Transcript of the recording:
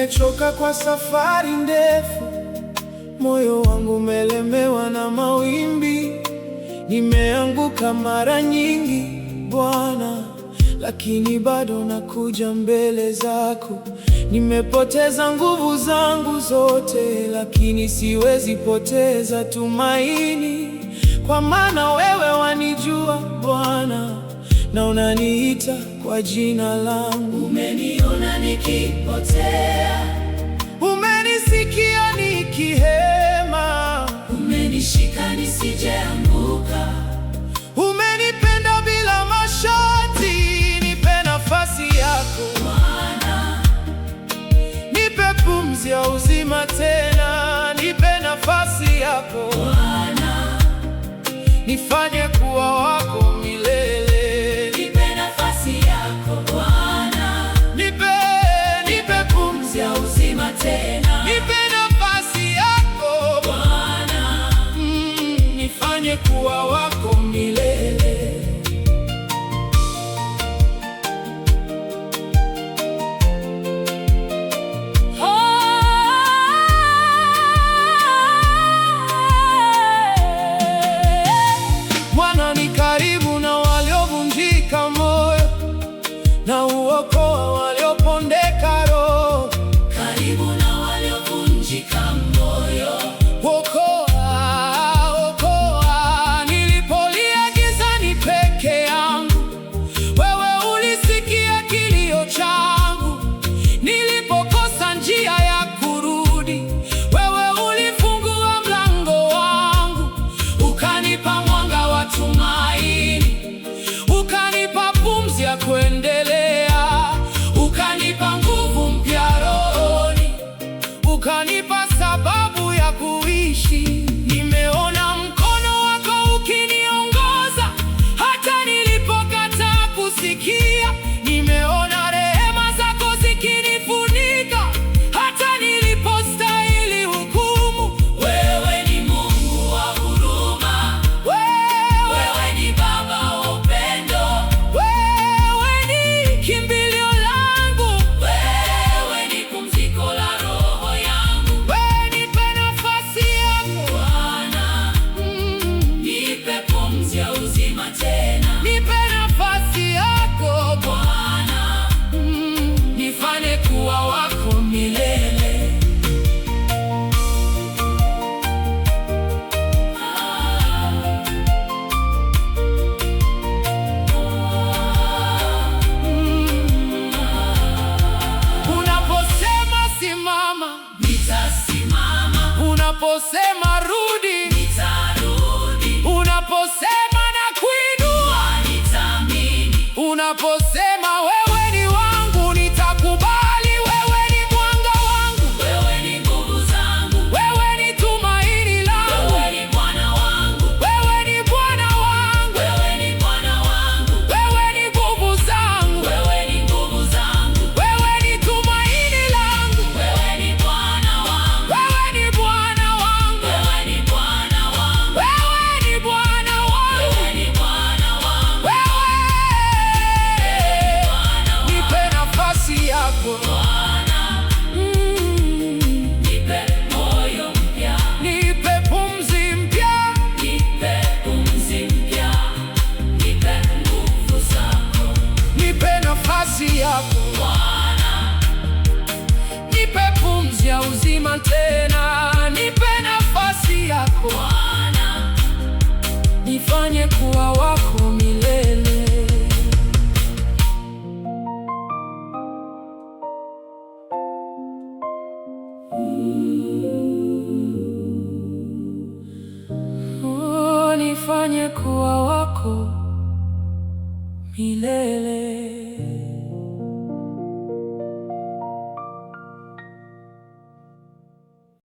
Nimechoka kwa safari ndefu, moyo wangu umelemewa na mawimbi. Nimeanguka mara nyingi Bwana, lakini bado nakuja mbele zako. Nimepoteza nguvu zangu zote, lakini siwezi poteza tumaini, kwa maana wewe wanijua Bwana, na unaniita kwa jina langu. Umeniona nikipotea, umenisikia nikihema, umenishika nisijeanguka. Umenipenda bila masharti, nipe nafasi yako Bwana. Nipe pumzi ya uzima tena, nipe nafasi yako Bwana. Nifanye kuwa wako milele. Nipe nafasi yako Bwana. Nipe pumzi ya uzima tena. nipe nafasi yako Bwana. Nifanye kuwa wako milele. Bwana ni karibu na waliovunjika moyo, na uokoa waliopondeka roho. Karibu na waliovunjika moyo. Okoa, nilipolia gizani peke yangu, wewe ulisikia kilio changu. Nilipokosa njia ya kurudi, wewe ulifungua mlango wangu. Ukanipa mwanga wa tumaini, ukanipa pumzi ya kuendelea, ukanipa nguvu mpya rohoni, ukanipa sababu ya kuishi. Nimeona mkono wako ukiniongoza hata nilipokataa kusikia. Nimeona rehema zako zikinifunika hata nilipostahili hukumu. Wewe ni Mungu wa huruma. Wewe ni Baba wa upendo. Wewe ni kimbilio langu. Wewe ni pumziko la roho yangu. Wewe nipe nafasi yako Bwana. Nipe pumzi ya uzima tena. nipe nafasi yako Bwana. nifanye kuwa wako milele. Unaposema simama, Nitasimama. unaposema rudi, Nitarudi. unaposema na kuinua, Nitaamini. unaposema wewe ni wangu, nitakubali. Wewe ni mwanga wangu, Wewe ni nguvu zangu. wewe ni tumaini langu, Wewe ni Bwana wangu. wewe ni Bwana wangu, Wewe ni Bwana wangu. wewe ni nguvu zangu, Wewe ni nguvu zangu. wewe ni tumaini langu, Wewe ni Bwana wangu. wewe ni Bwana wangu, Wewe ni Bwana wangu. wewe ni Bwana wangu, Wewe ni Bwana wangu. nipe nafasi yako Bwana. Nipe moyo mpya. nipe pumzi mpya, Nipe pumzi mpya. Nipe nguvu zako. nipe nafasi yako Bwana. nipe pumzi ya uzima tena, nipe nafasi yako Bwana. nifanye kuwa wako milele. Nifanye kuwa wako milele.